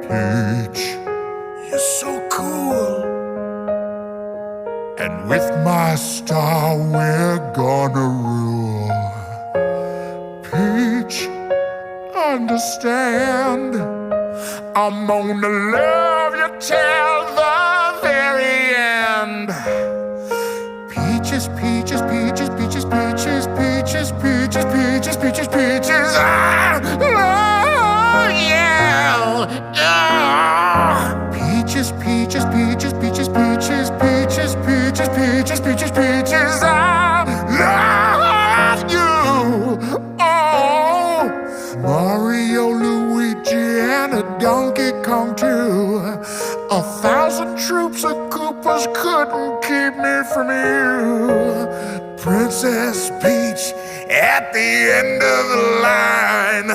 Peach, you're so cool. And with my star, we're gonna rule. Peach, understand, I'm gonna love you till the very end. Peaches, peaches, peaches, peaches, peaches, peaches, peaches, peaches, peaches, peaches. I love you. Peaches, peaches, peaches, peaches, peaches, peaches, peaches, peaches, peaches, peaches. I love you. Oh, Mario, Luigi, and a Donkey Kong too. 1,000 troops of Koopas couldn't keep me from you. Princess Peach at the end of the line.